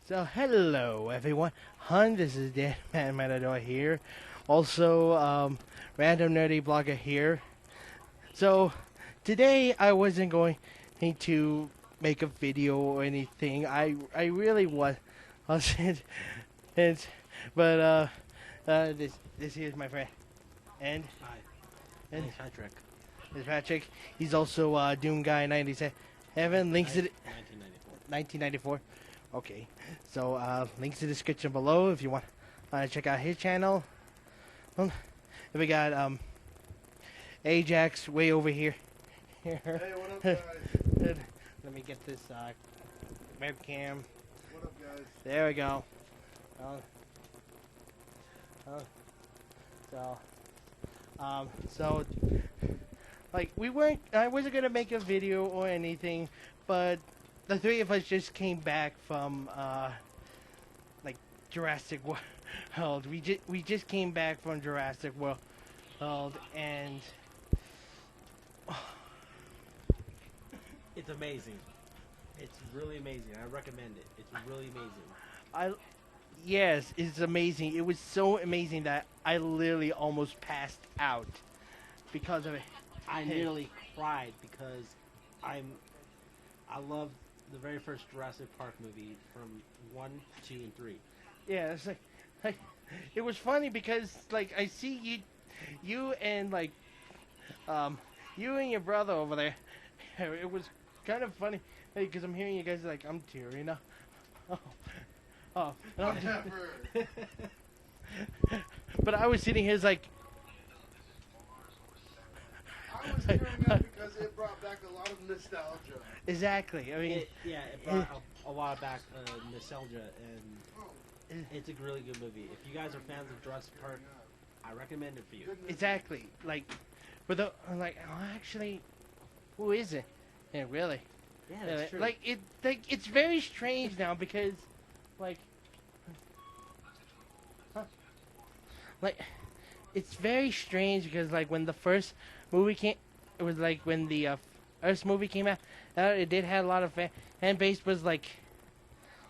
So hello everyone, this is Dan Matador here. Also, random nerdy blogger here. So today I wasn't going to make a video or anything. I really wasn't, and, but this here's my friend, and Hi, and name's Patrick. this Patrick. He's also Doom Guy 97. Links to 1994. 1994. Okay, so links to the description below if you want to check out his channel. We got Ajax way over here. Hey, what up, guys? Let me get this webcam. What up, guys? There we go. So, so like I wasn't gonna make a video or anything, but the three of us just came back from like Jurassic World. We just came back from Jurassic World, and It's amazing. It's really amazing. I recommend it. It's really amazing. yes, it's amazing. It was so amazing that I literally almost passed out because of it. I nearly cried because I love the very first Jurassic Park movie from 1, 2, and 3. Yeah, it's like it was funny because like I see you and like you and your brother over there. It was kind of funny because I'm hearing you guys like I'm tearing up. Oh, and I'm Whatever. but I was sitting here like I was tearing up because it brought back a lot of nostalgia. exactly. I mean, It brought a lot back nostalgia, and it's a really good movie. If you guys are fans of Jurassic Park, I recommend it for you. exactly. Like, but I'm like, oh, actually, who is it? Yeah, really. Yeah, that's true. Like it's very strange now because, like, like, it's very strange because like when the first movie came, it was like when the first movie came out, it did have a lot of fan base was like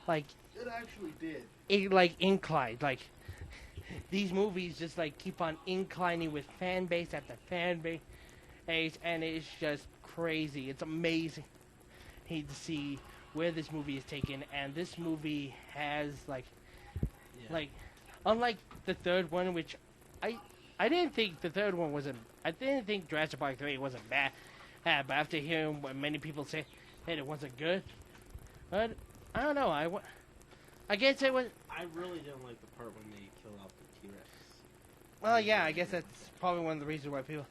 It actually did. it like inclined like these movies just like keep on inclining with fan base after fan base, and it's just crazy. It's amazing. Hate to see where this movie is taken, and this movie has like Yeah. like unlike the third one, which I didn't think the third one wasn't. I didn't think Jurassic Park 3 wasn't bad, but after hearing what many people say, that it wasn't good, but I don't know. I guess it was. I really didn't like the part when they kill off the T-Rex. Well, yeah, I guess that's probably one of the reasons why people.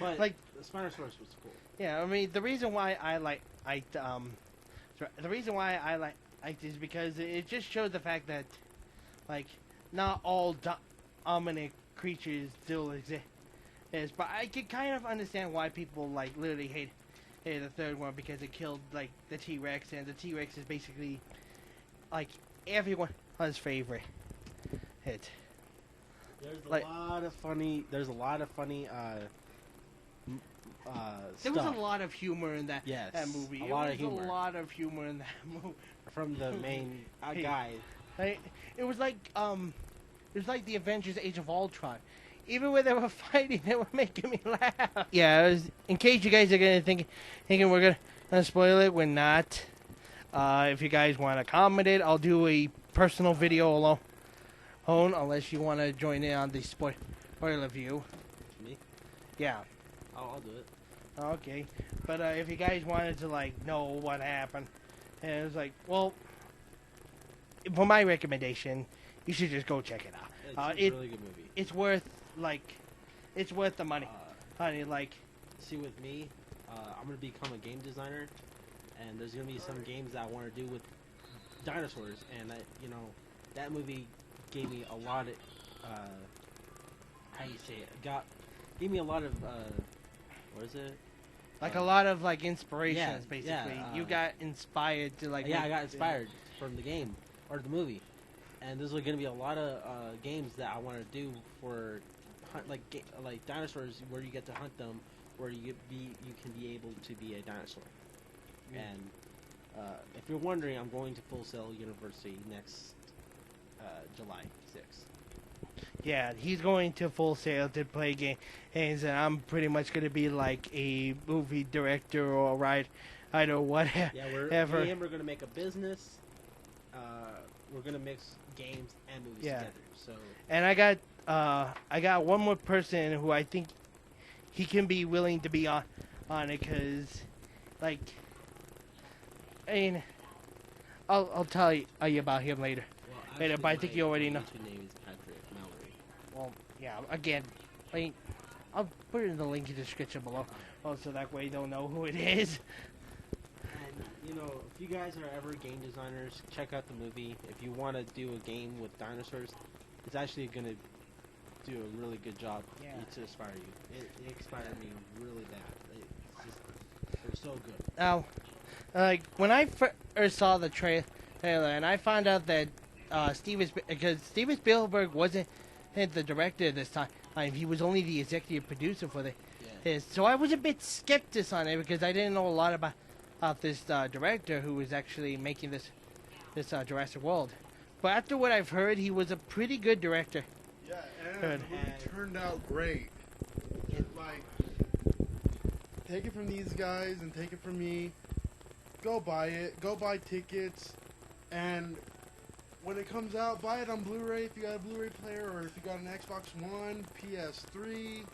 But like the Spinosaurus was cool. yeah, I mean the reason why the reason why I liked is because it just showed the fact that like not all dominant creatures still exist. But I can kind of understand why people like literally hate the third one because it killed like the T-Rex, and the T-Rex is basically like everyone's favorite hit. There's a Like- lot of funny. There's a lot of funny. There stuff was a lot of humor in that Yes, movie. a lot of There was humor. a lot of humor in that movie. from the main guy. Like, it was like the Avengers: Age of Ultron. Even when they were fighting, they were making me laugh. Yeah, in case you guys are thinking we're gonna spoil it, we're not. If you guys want to comment it, I'll do a personal video alone. Unless you want to join in on the spoiler view. Me? Yeah. I'll do it. Okay. But if you guys wanted to like know what happened, and it was like, well, for my recommendation, you should just go check it out. It's a really good movie. It's worth it's worth the money, honey. Like, See, with me, I'm gonna become a game designer, and there's gonna be some games that I want to do with dinosaurs, and that movie gave me a lot of how you say it gave me a lot of what is it? a lot of like inspirations, yeah, basically. yeah, You got inspired to like. Yeah, I make- got inspired from the game or the movie, and there's going to be a lot of games that I want to do for like dinosaurs, where you get to hunt them, where you can be able to be a dinosaur, and If you're wondering, I'm going to Full Sail University next July 6th. Yeah, he's going to Full Sail to play games, and I'm pretty much going to be like a movie director or writer, whatever. Yeah, me and we're gonna make a business. We're gonna mix games and movies Yeah. together. So And I got one more person who I think he can be willing to be on it, because, like, I mean, I'll tell you about him later. well, Later, but I think you already know. YouTube name is Patrick Mallory. Well, yeah, again, I mean, I'll put it in the link in the description below, so that way they'll know who it is. And you know, if you guys are ever game designers, check out the movie. If you want to do a game with dinosaurs, it's actually gonna do a really good job Yeah. to inspire you. It inspired me really bad. They're so good. Now, like, when I first saw the trailer, and I found out that because Steven Spielberg wasn't the director this time, he was only the executive producer for Yeah. so I was a bit skeptic on it, because I didn't know a lot about this director who was actually making this Jurassic World. But after what I've heard, he was a pretty good director. Yeah, and Good. the movie turned out great. Like, take it from these guys and take it from me. Go buy it. Go buy tickets. And when it comes out, buy it on Blu-ray if you got a Blu-ray player, or if you got an Xbox One, PS3,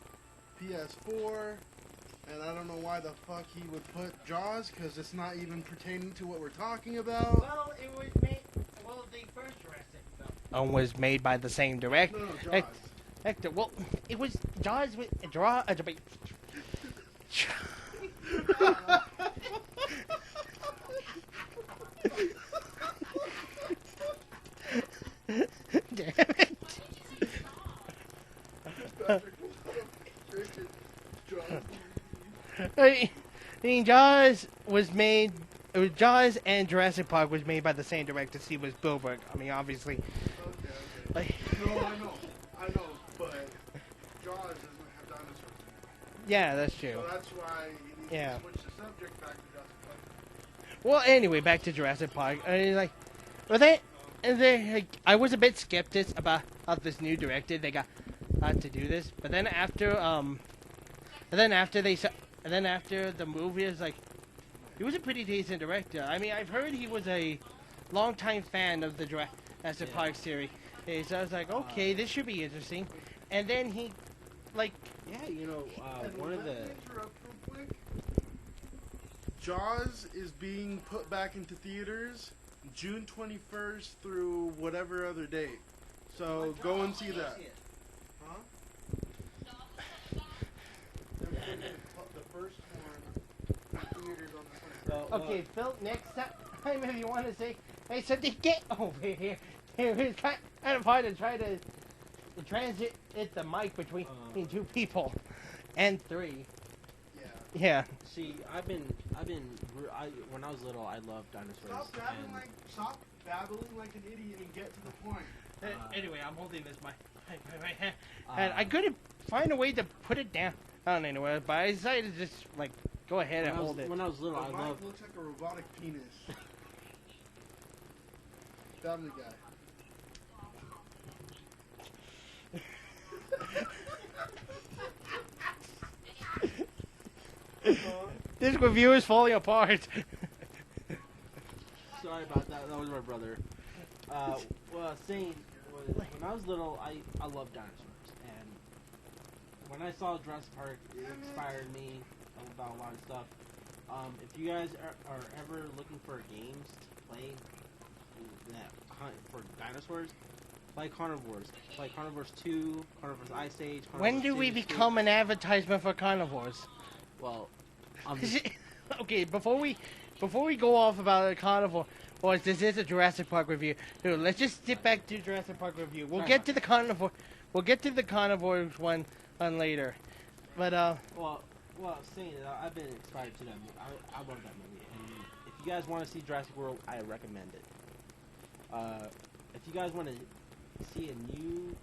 PS4. And I don't know why the fuck he would put Jaws, because it's not even pertaining to what we're talking about. Well, it was made. Well, the first Jurassic film was made by the same director. No, Jaws. Hector, well, it was Jaws with draw. Damn it! I mean, Jaws was made. It was Jaws and Jurassic Park was made by the same director, Steven Spielberg. I mean, obviously. Okay. Like, No, I know, but Jaws doesn't have dinosaurs in it. yeah, that's true. So that's why he needs Yeah. to switch the subject back to Jurassic Park. Well, anyway, back to Jurassic Park. I mean, like, but I was a bit skeptic about this new director they got to do this. But then after after the movie, it's like, he was a pretty decent director. I mean, I've heard he was a longtime fan of the Jurassic Park series. So I was like, okay, this should be interesting. And then he, like, Yeah, you know, And one of let the me interrupt real quick. Jaws is being put back into theaters June 21st through whatever other date. So go and see that. Huh? The first one in theaters on the 21st. okay, Phil, next time if you want to say, hey, something, get over here. It's kind of hard to try to transit the mic between two people and three. Yeah. Yeah. See, when I was little, I loved dinosaurs. Stop babbling like an idiot and get to the point. Anyway, I'm holding this mic in my hand, and I couldn't find a way to put it down anywhere, but I decided to just like go ahead and hold it. When I was little, The I mic loved. looks like a robotic penis. Family Guy. This review is falling apart. Sorry about that. That was my brother. What I was saying was, when I was little, I loved dinosaurs, and when I saw Jurassic Park, it inspired me about a lot of stuff. If you guys are ever looking for games to play that hunt for dinosaurs, play Carnivores. Play Carnivores 2, Carnivores Ice Age. When Carnivores do we 2, become an advertisement for carnivores? Well, Okay, before we go off about the carnivore, or this is a Jurassic Park review. Dude, let's just sit back to Jurassic Park review. We'll get to the carnivore. We'll get to the carnivores one later. But well, I was saying that I've been inspired to that movie. I love that movie, and if you guys want to see Jurassic World, I recommend it. If you guys want to see a new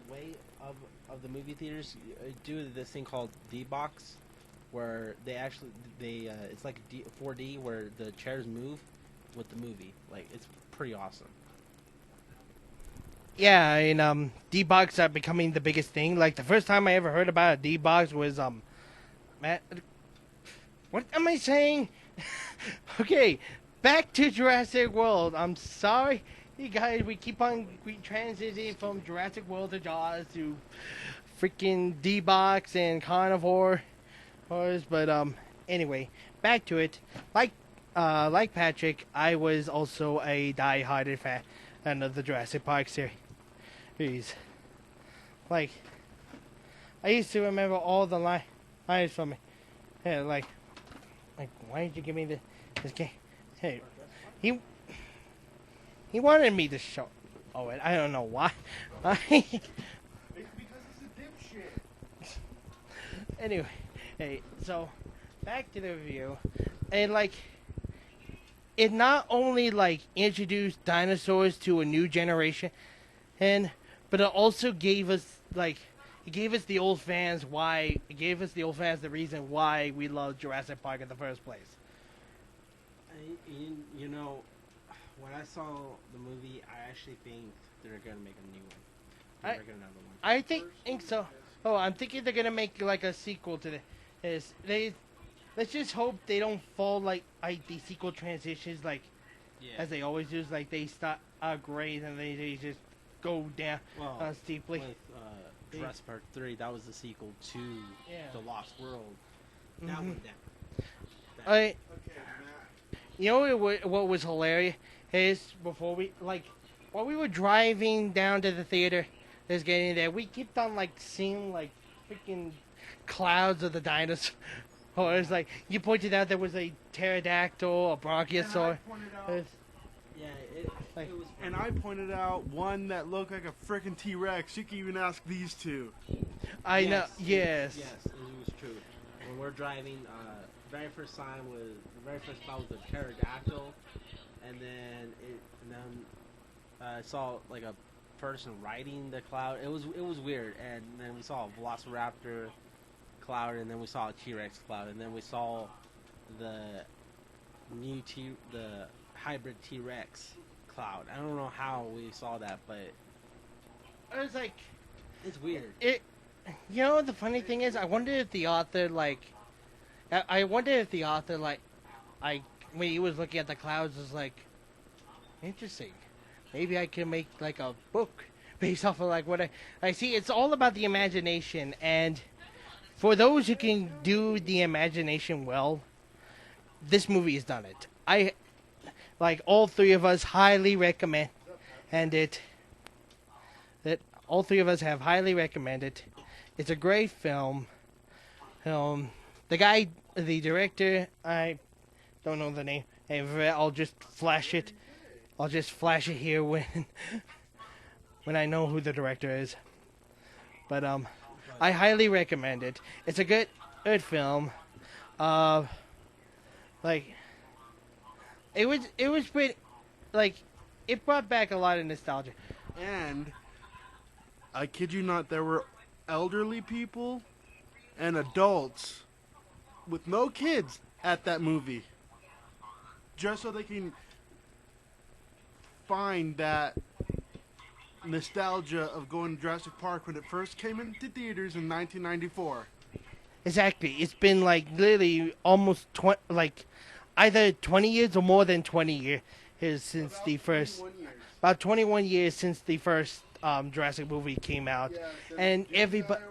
way of the movie theaters, do this thing called D-Box. where they it's like 4D where the chairs move with the movie. Like it's pretty awesome. Yeah, and D-Box are becoming the biggest thing. Like the first time I ever heard about a D-Box was Matt. What am I saying? Okay, back to Jurassic World. I'm sorry, you guys. We keep on transitioning from Jurassic World to Jaws to freaking D-Box and Carnivore, but anyway, back to it. Like Patrick, I was also a die-hearted fan of the Jurassic Park series. Like, I used to remember all the lines from it. Yeah, like, why did you give me this game? Hey, he wanted me to show. Oh, I don't know why. It's because it's a dipshit. Anyway, hey, so back to the review, and like, it not only like introduced dinosaurs to a new generation, but it also gave us the old fans the reason why we love Jurassic Park in the first place. You know, when I saw the movie, I actually think they're gonna make a new one. They're making another one. I think so. Oh, I'm thinking they're gonna make like a sequel to this. Let's just hope they don't fall like the sequel transitions like as they always do. Like they start out great and they just go down steeply. With Jurassic Park 3, that was the sequel to The Lost World. That went down. Okay, you know what was hilarious is while we were driving down to the theater, just getting there, we kept on like seeing like freaking clouds of the dinosaurs. Like you pointed out, there was a pterodactyl, a brachiosaur. And I pointed out one that looked like a freaking T-Rex. You can even ask these two. I know. Yes. Yes, it was true. When we're driving, the very first spot was the pterodactyl, and then I saw like a person riding the cloud. It was weird, and then we saw a velociraptor cloud, and then we saw a T-Rex cloud, and then we saw the hybrid T-Rex cloud. I don't know how we saw that, but I was like, it's weird. You know, the funny thing is, I wonder if the author when he was looking at the clouds, was like, interesting. Maybe I can make like a book based off of like what I see. It's all about the imagination, and for those who can do the imagination well, this movie has done it. All three of us highly recommend it. That all three of us have highly recommended. It's a great film. The director, I don't know the name. I'll just flash it. I'll just flash it here when I know who the director is. But I highly recommend it. It's a good film. It was pretty, it brought back a lot of nostalgia. And I kid you not, there were elderly people and adults with no kids at that movie, just so they can find that nostalgia of going to Jurassic Park when it first came into theaters in 1994. Exactly. It's been literally almost either 20 years or more than 20 years since the first. About 21 years since the first Jurassic movie came out, and everybody.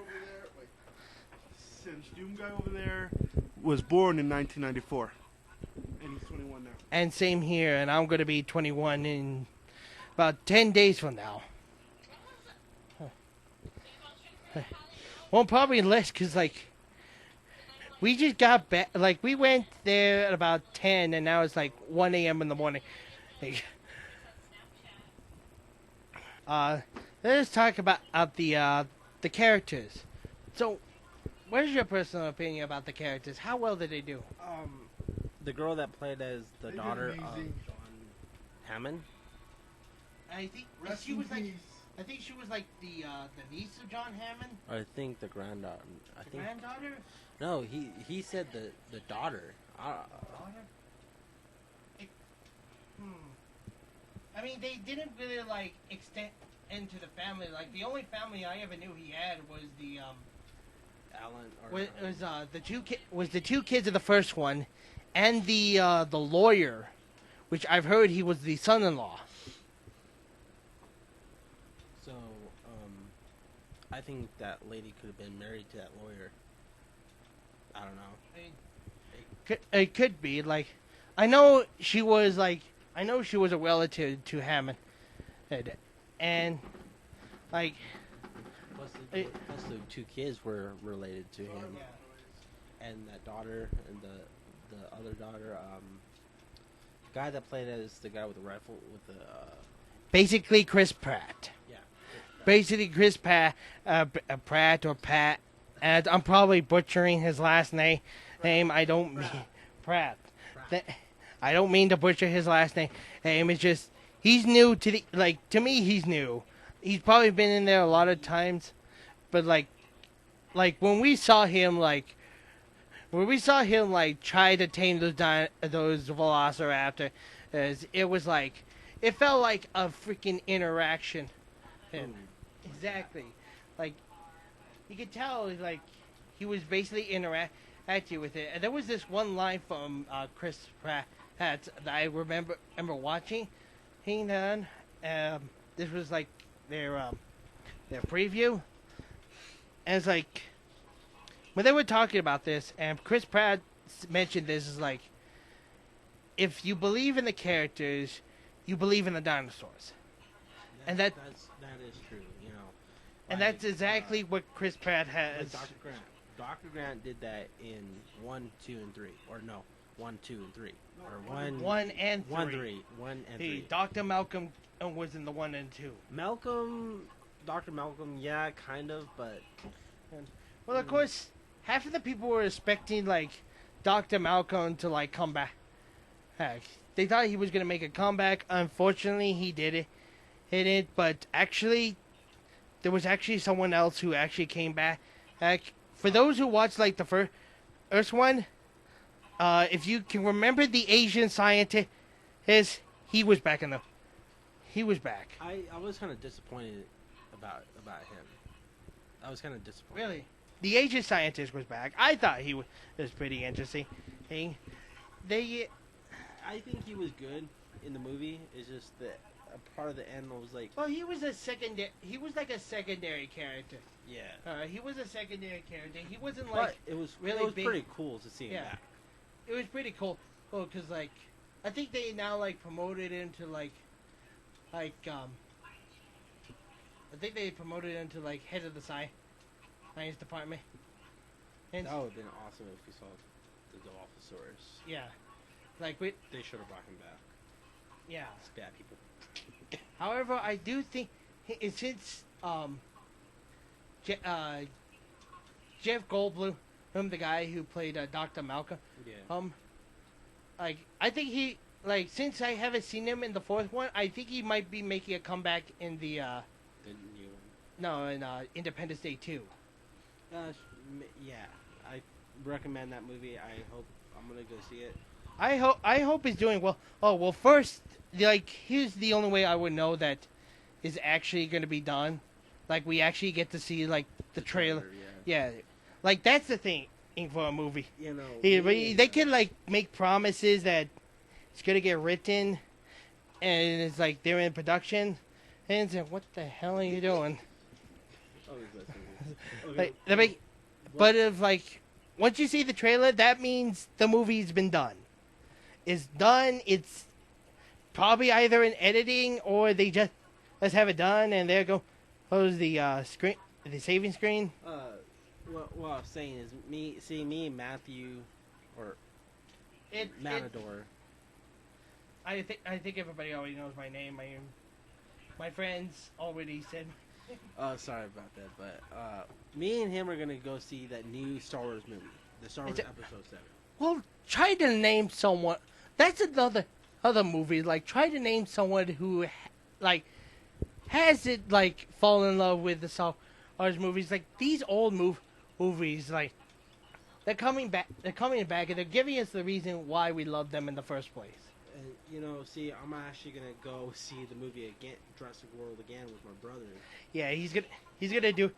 Since Doom Guy over there was born in 1994, and he's 21 now. And same here, and I'm going to be 21 in about 10 days from now. Well, probably less, because we just got back. We went there at about 10, and now it's 1 a.m. in the morning. Let's talk about the characters. So, what is your personal opinion about the characters? How well did they do? The girl that played as the daughter of amazing. John Hammond. I think Rest she in was peace. I think she was like the niece of John Hammond, I think the granddaughter. I the think granddaughter, no. He said the daughter. daughter. It, hmm. I mean, they didn't really like extend into the family. Like the only family I ever knew he had was the Alan or was the two kids of the first one, and the lawyer, which I've heard he was the son-in-law. so. I think that lady could have been married to that lawyer. I don't know. It could be like, I know she was a relative to Hammond, and like Plus the two kids were related to him, and that daughter and the other daughter. Guy that played as the guy with the rifle with the. Basically Chris Pratt. Yeah. Basically Chris Pratt or Pat, and I'm probably butchering his last name. I don't mean Pratt. I don't mean to butcher his last name. It's just he's new to to me he's new. He's probably been in there a lot of times, but like when we saw him try to tame those velociraptor, it was like it felt like a freaking interaction. And exactly, like you could tell like he was basically interacting with it. And there was this one line from Chris Pratt that I remember watching. This was like their preview, and it's like when they were talking about this, and Chris Pratt mentioned this is like, if you believe in the characters, you believe in the dinosaurs, and that is true. You know, and that's exactly what Chris Pratt has. Dr. Grant. Dr. Grant did that in 1, 2, and 3, or no, 1, 2, and 3, or 1 and 3. 1, 3, 1 and 3. Dr. Malcolm was in the 1 and 2. Dr. Malcolm, yeah, kind of, but well, of course, half of the people were expecting like Dr. Malcolm to like come back. Heck, they thought he was gonna make a comeback. Unfortunately, he didn't. But actually, there was actually someone else who actually came back. For those who watched like the first one, if you can remember the Asian scientist, he was back in the. He was back. I was kind of disappointed about him. I was kind of disappointed. Really? The Asian scientist was back. I thought he was pretty interesting. I think he was good in the movie. It's just that a part of the end was like. Well, he was like a secondary character. Yeah. He was a secondary character. He wasn't But like. it was really it was big. pretty cool to see him back. It was pretty cool. Well, because like, I think they now like promoted him to like I think they promoted him to like head of the science department. And That would have been awesome if we saw the Dilophosaurus. yeah, like They should have brought him back. yeah. It's bad people. However, I do think since Jeff Goldblum, the guy who played Dr. Malcolm, Yeah. like I think he like since I haven't seen him in the fourth one, I think he might be making a comeback in the The new one. in Independence Day 2. Yeah. I recommend that movie. I hope I'm gonna go see it. I hope he's doing well. Oh well, first, like here's the only way I would know that is actually going to be done. Like we actually get to see like the trailer. Yeah. Yeah, like that's the thing for a movie. You know. They can like make promises that it's gonna get written, and it's like they're in production, and it's like, what the hell are you doing? Like, but if like once you see the trailer, that means the movie's been done. It's done. It's probably either in editing or they just let's have it done, and there go. Close the screen, the saving screen. What I'm saying is me and Matthew, or Matador. I think everybody already knows my name. My friends already said. Oh, sorry about that, but me and him are gonna go see that new Star Wars movie, the Star Wars Episode 7. Well, try to name someone. That's another movie. Like, try to name someone who, like, has it like fallen in love with the Star Wars movies. Like these old movies, like they're coming back. They're coming back, and they're giving us the reason why we love them in the first place. You know, see, I'm actually gonna go see the movie again, Jurassic World again with my brother. Yeah, he's gonna do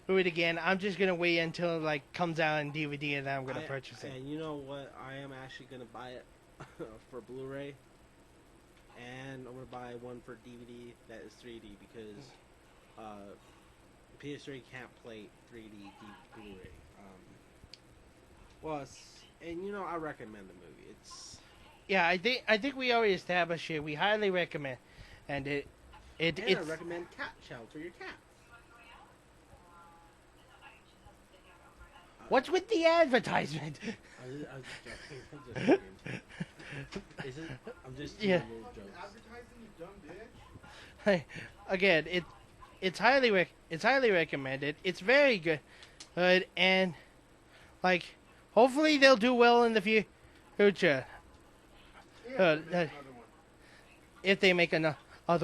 it again. I'm just gonna wait until it like comes out on DVD, and then I'm gonna purchase it. And you know what? I am actually gonna buy it for Blu-ray, and I'm gonna buy one for DVD that is 3D because PS3 can't play 3D Blu-ray. And you know, I recommend the movie. It's Yeah, I think we already established it. We highly recommend, and and it's I recommend cat chow for your cat. what's with the advertisement? I'm just joking. I'm just doing Yeah. little jokes. Advertising, you dumb bitch. Again, it's highly recommended. It's very good, and like hopefully they'll do well in the future. Yeah, make another one. If they make another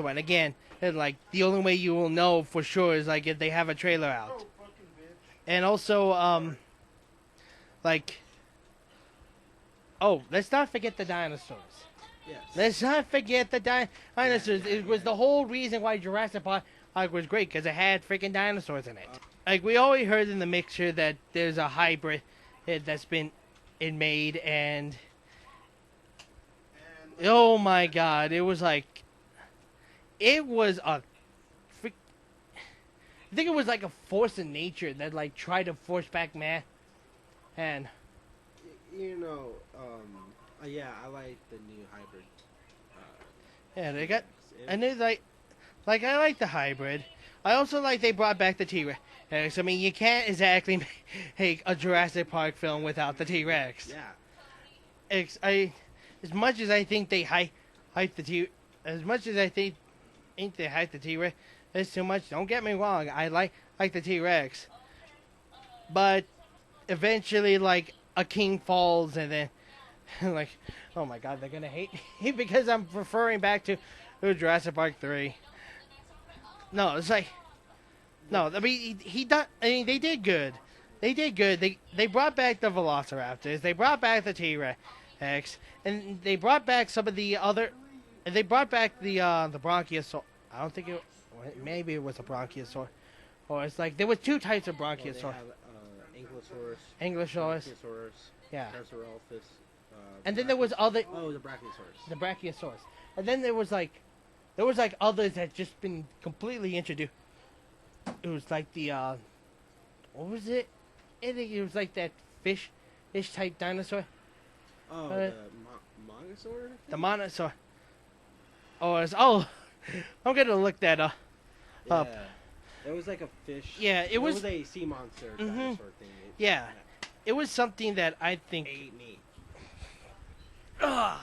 one again, and like the only way you will know for sure is like if they have a trailer out, Oh, fucking bitch. and also like oh, let's not forget the dinosaurs. Yes. Let's not forget the dinosaurs. It was the whole reason why Jurassic Park was great, because it had freaking dinosaurs in it. Like, we already heard in the mixture that there's a hybrid that's been made, and oh my god, it was like, it was a freak. I think it was like a force of nature that like tried to force back man, and You know, yeah, I like the new hybrid. yeah, they got. It- And it's like I like the hybrid. I also like they brought back the T-Rex. I mean, you can't exactly make a Jurassic Park film without the T-Rex. yeah. As much as I think they hype the T-Rex, it's too much. Don't get me wrong. I like the T-Rex, but eventually, like a king falls, and then like, oh my god, they're gonna hate me because I'm referring back to Jurassic Park 3. No, it's like, no, I mean, they did good. They did good. They brought back the Velociraptors. They brought back the T-Rex, and they brought back some of the other. And they brought back the Bronchiosaurus. I don't think maybe it was a Bronchiosaurus. Or it's like there was two types of Well, they Bronchiosaurus. have Ankylosaurus, Ankylosaurus. Brachiosaurus, Yeah. Triceratops. And then there was other. Oh, the Brachiosaurus. The Brachiosaurus. And then there was like others that just been completely introduced. It was like the what was it? I think it was like that fish type dinosaur. Oh, Uh, the Mogosaur? The monosaur. I'm gonna look that up. Yeah. It was like a fish. Yeah, it was a sea monster Mhm. dinosaur thing. Yeah. It was something that I think Ate me. Ugh,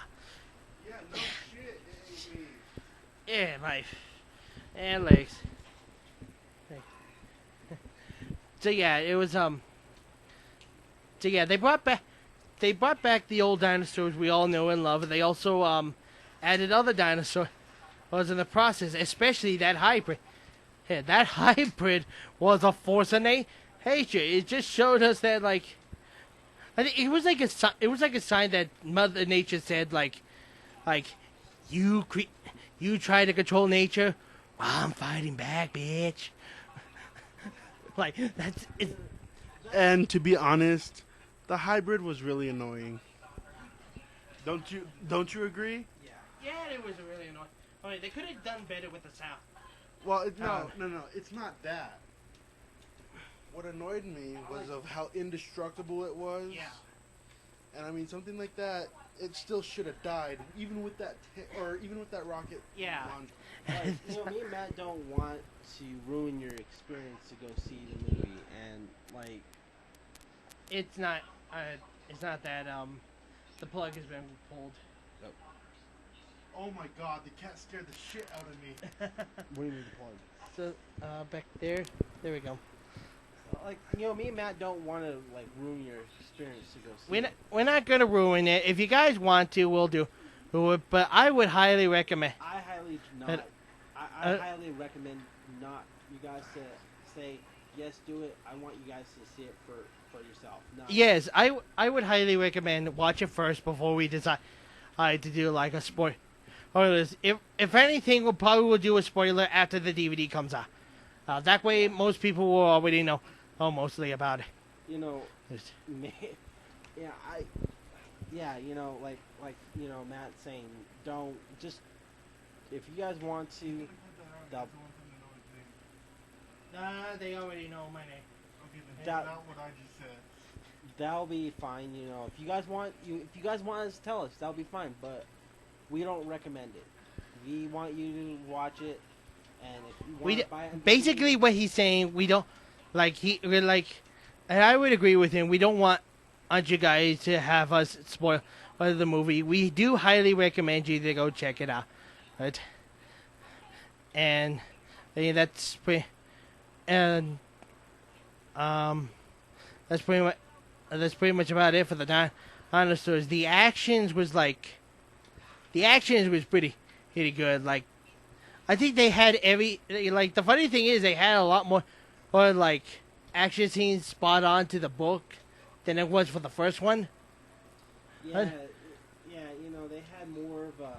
Yeah, no shit. It ate me. yeah, my and legs. So yeah, it was so yeah, they brought back the old dinosaurs we all know and love, and they also added other dinosaurs in the process, especially that hybrid. Yeah, that hybrid was a force of nature. It just showed us that like I think it was like a sign that Mother Nature said like you try to control nature, well, I'm fighting back, bitch. Like that's it. And to be honest, the hybrid was really annoying. Don't you agree? Yeah, it was really annoying. I mean, they could have done better with the sound. Well, no, it's not that. What annoyed me was of how indestructible it was. Yeah. And I mean, something like that, it still should have died, even with that rocket. Yeah. launch. Like, you know, me and Matt don't want to ruin your experience to go see the movie, and like, It's not that the plug has been pulled. Oh my god, the cat scared the shit out of me. what do you mean the plug? So back there we go. Like, you know, me and Matt don't want to like ruin your experience to go see. We're not gonna ruin it. If you guys want to, we'll do it. But I would highly recommend. I highly do And- not. I highly recommend not you guys to say yes, do it. I want you guys to see it for yourself. Not, Yes, I would highly recommend watch it first before we decide to do like a spoiler. If anything, we'll probably do a spoiler after the DVD comes out. That way, most people will already know mostly about it. You know, Just- yeah, Matt saying, don't just if you guys want to. Nah, they already know my name. Okay, then That- hang out what I just said. That'll be fine. You know, if you guys want us to tell us, that'll be fine. But we don't recommend it. We want you to watch it, and if you want to buy it, on Basically, DVD, what he's saying, we don't we're like, and I would agree with him. We don't want you guys to have us spoil the movie. We do highly recommend you to go check it out, right? And that's pretty, and that's pretty much about it for the dinosaurs. The actions was pretty good. Like, I think they had the funny thing is they had a lot more action scenes spot on to the book than it was for the first one. yeah, you know, they had more of a.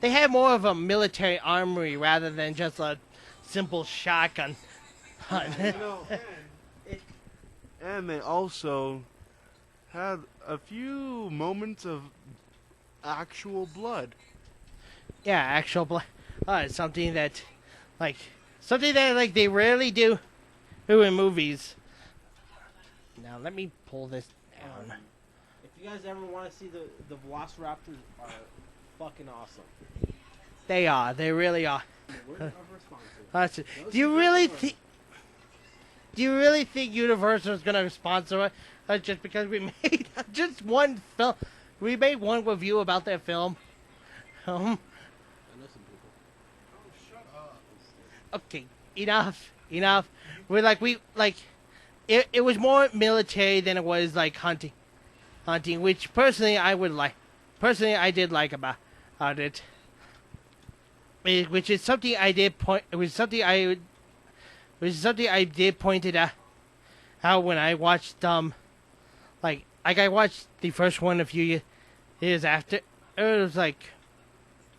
They had more of a military armory rather than just a simple shotgun hunt. You know, And they also had a few moments of actual blood. Yeah, actual something that they rarely do in movies. Now let me pull this down. if you guys ever want to see the Velociraptors are fucking awesome. They are. They really are. Word of our sponsor. That's it. Those Do you are really good think? Do you really think Universal is gonna sponsor us just because we made just one film? We made one review about their film. I know some people. Oh, shut up. Okay, enough. It was more military than it was like hunting, which personally I would like. Personally, I did like about it. Which is something I did point. It was something I did pointed out how when I watched I watched the first one a few years after. It was like,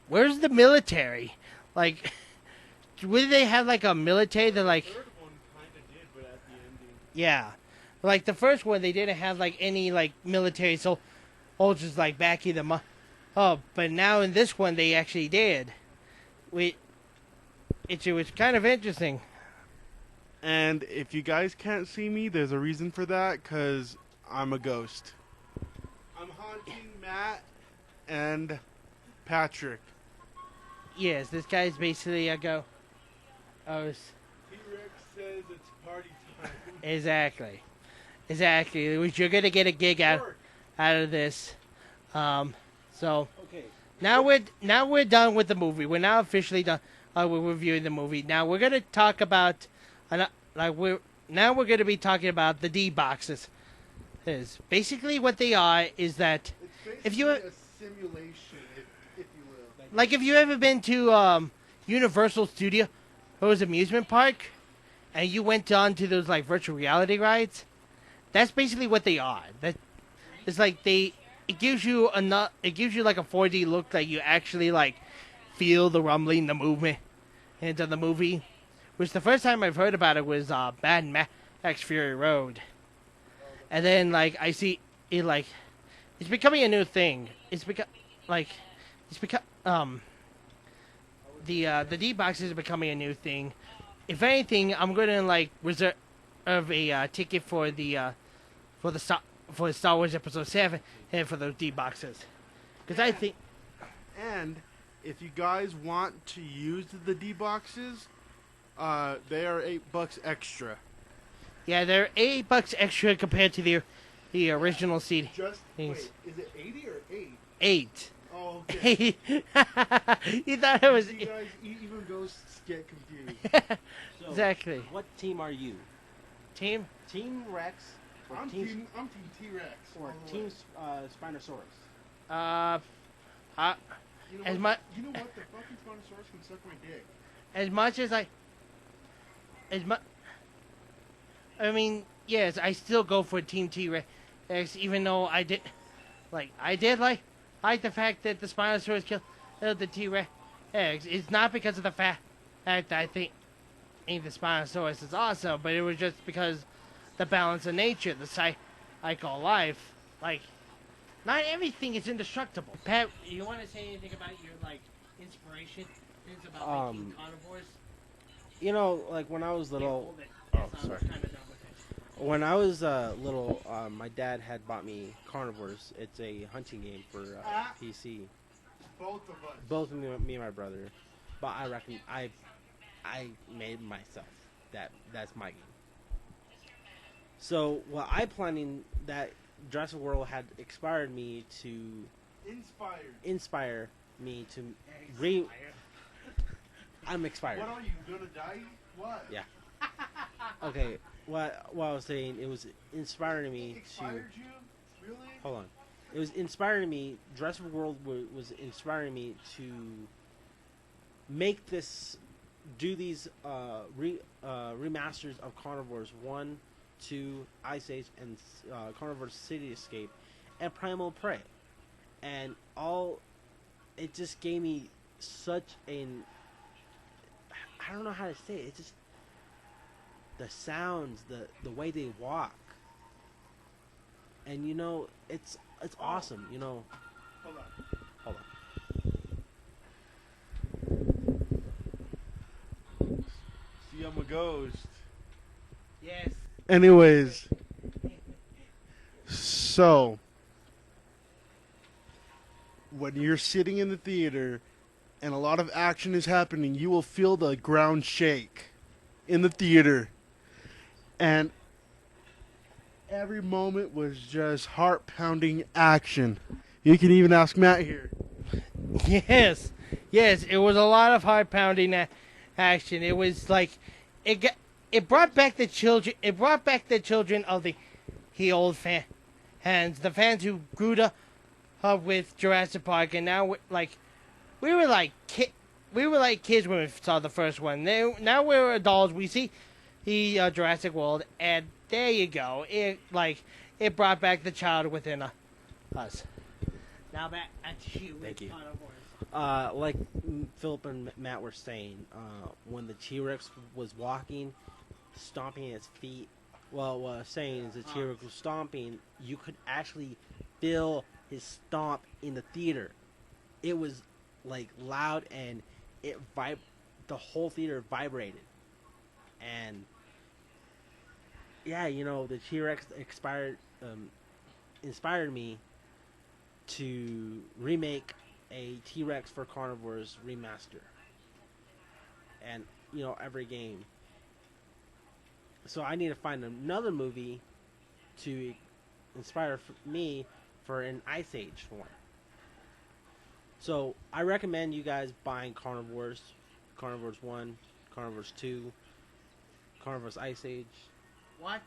where's the military? Like, would they have like a military that like? The third one kind of did, but at the ending. Yeah, like the first one they didn't have like any like military soldiers like backing them up. Oh, but now in this one they actually did. It was kind of interesting. And if you guys can't see me, there's a reason for that, because I'm a ghost. I'm haunting Matt and Patrick. Yes, this guy's basically a go. Oh, T-Rex says it's party time. exactly. You're gonna get a gig out of this. So Okay. now we're done with the movie. We're now officially done. We're reviewing the movie. Now we're gonna talk about, we're gonna be talking about the D boxes. Is basically what they are is that It's if you basically a simulation, if you will. like if you ever been to Universal Studios amusement park, and you went on to those like virtual reality rides, that's basically what they are. That it's like it gives you like a 4D look that you actually like feel the rumbling, the movement into the movie. Which the first time I've heard about it was Mad Max Fury Road, and then like I see it like it's becoming a new thing. The D boxes are becoming a new thing. If anything, I'm gonna like reserve a ticket for the Star Wars Episode 7 and for those D boxes, because I think And if you guys want to use the D boxes, they are $8 extra. yeah, they're $8 extra compared to the original seat. Just Thanks. wait, is it 80 or 8? 8. Oh, okay. You thought it was You guys, even ghosts get confused. So, exactly. What team are you? Team. Team Rex or I'm Team team T-Rex. or all the Team way. Uh, You know, as what, my you know what? The fucking Spinosaurus can suck my dick. as much as as much. I mean, yes, I still go for Team T-Rex, even though I did like the fact that the Spinosaurus killed the T-Rex. It's not because of the fact that I think the Spinosaurus is awesome, but it was just because the balance of nature, the cycle of life. Like, not everything is indestructible. Pat, you want to say anything about your inspiration? Things about making carnivores? Like when I was Yeah, little. hold it. Oh, Yes, I was sorry. kinda done with it. When I was little, my dad had bought me Carnivores. It's a hunting game for PC. Both of us. Both me and my brother. But I reckon I made myself. That's my game. So what I planning that Jurassic World had inspired me to Inspired. inspire me to re. I'm expired. What are you gonna die? What? Yeah. Okay. What I was saying, it was inspiring me to. Expired you? Really? Hold on. It was inspiring me. Jurassic World was inspiring me to make this, do these remasters of Carnivores 1, 2, Ice Age, and Carnivores City Escape, and Primal Prey, and all. It just gave me such an. I don't know how to say it. It's just the sounds, the way they walk, and it's awesome. Hold on. Hold on. See, I'm a ghost. Yes. Anyways, so when you're sitting in the theater and a lot of action is happening, you will feel the ground shake in the theater. And every moment was just heart-pounding action. You can even ask Matt here. Yes, it was a lot of heart pounding action. It was like it brought back the children. It brought back the children of the old fans, the fans who grew up with Jurassic Park, and now we were like kids when we saw the first one. Now we're adults. We see the Jurassic World, and there you go. It brought back the child within us. Now back to you. Thank you. Carnivores. Like Philip and Matt were saying, when the T-Rex was walking, stomping its feet, saying is the T-Rex was stomping, you could actually feel his stomp in the theater. It was loud, and the whole theater vibrated. And yeah, the T-Rex inspired me to remake a T-Rex for Carnivores remaster, and every game. So I need to find another movie to inspire me for an Ice Age one. So I recommend you guys buying Carnivores 1, Carnivores 2, Carnivores Ice Age. Watch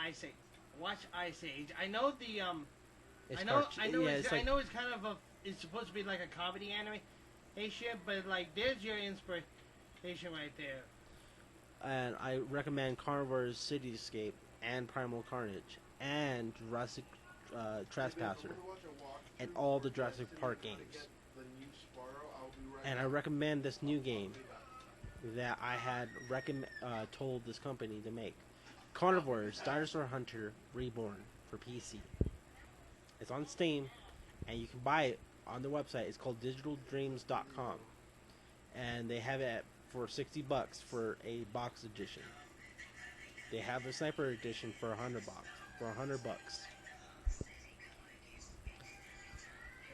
Ice Age. Watch Ice Age. I know the It's I know yeah, it's like, I know it's kind of it's supposed to be like a comedy animation, but there's your inspiration right there. and I recommend Carnivores City Escape and Primal Carnage and Jurassic Trespasser and all the Jurassic Park games. And I recommend this new game that I had told this company to make. Carnivores Dinosaur Hunter Reborn for PC. It's on Steam, and you can buy it on their website. It's called digitaldreams.com. And they have it for $60 for a box edition. They have a sniper edition for $100.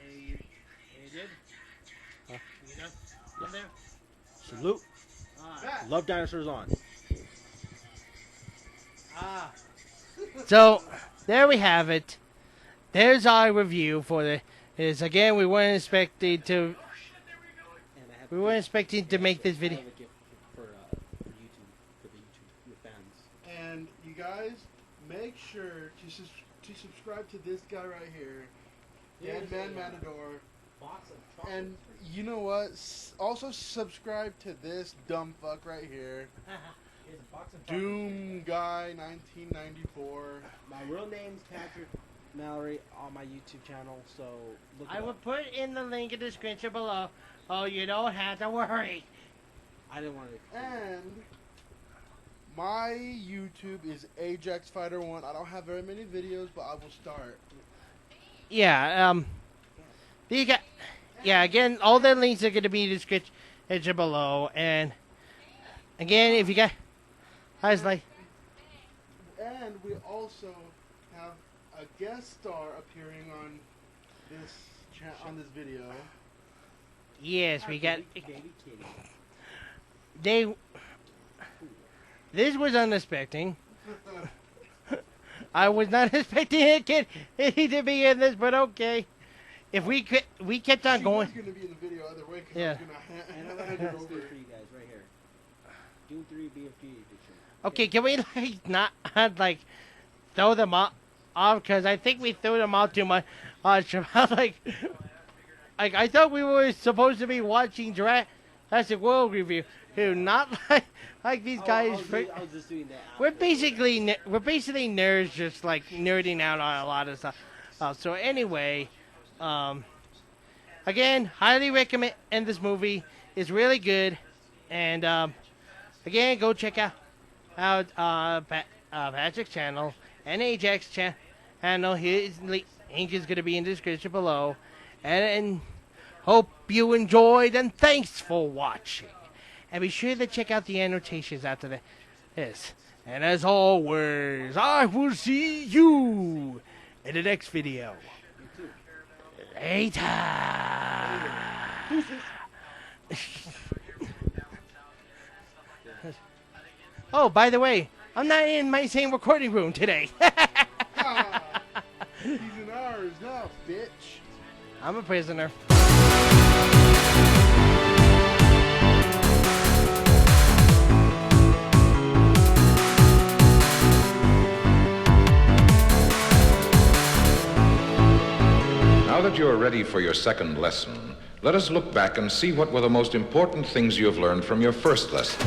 You did? Huh? You done? Yes. There? Salute. Ah. Love dinosaurs on. So there we have it. There's our review for this. Again, we weren't expecting to. We weren't expecting to make this video. For the YouTube fans. And you guys, make sure to subscribe to this guy right here, Dead Man Matador. box of chocolate. And you know what? Also subscribe to this dumb fuck right here. Here's a box of Doom Guy 1994. My real name's Patrick Mallory on my YouTube channel, so look it I will up. put in the link in the description below. Oh, you don't have to worry. I didn't want to. And my YouTube is Ajax Fighter 1. I don't have very many videos, but I will start. Yeah, you got, yeah, again, all the links are going to be in the description below. And again, if you got, I was like, And we also have a guest star appearing on this video. yes, we got, Baby kitty. they, this was unexpected. I was not expecting it to be in this, but okay. If we kept on She going. was going to be in the video other way because Yeah. I was going And I'm to gonna hand do it this over. for you guys right here. Doom 3 BFG edition. Okay, can we like not like throw them off? Because I think we threw them off too much. Like I thought we were supposed to be watching Jurassic World review. Who not like these guys. I was just doing that. We're basically nerds, just like nerding out on a lot of stuff. So anyway, again, highly recommend this movie. It's really good, and again, go check out Patrick's channel and Ajax channel. His link is going to be in the description below, and hope you enjoyed. And thanks for watching. And be sure to check out the annotations after this. And as always, I will see you in the next video. Later. Oh, by the way, I'm not in my same recording room today. He's in ours now, bitch. I'm a prisoner. Now that you are ready for your second lesson, let us look back and see what were the most important things you have learned from your first lesson.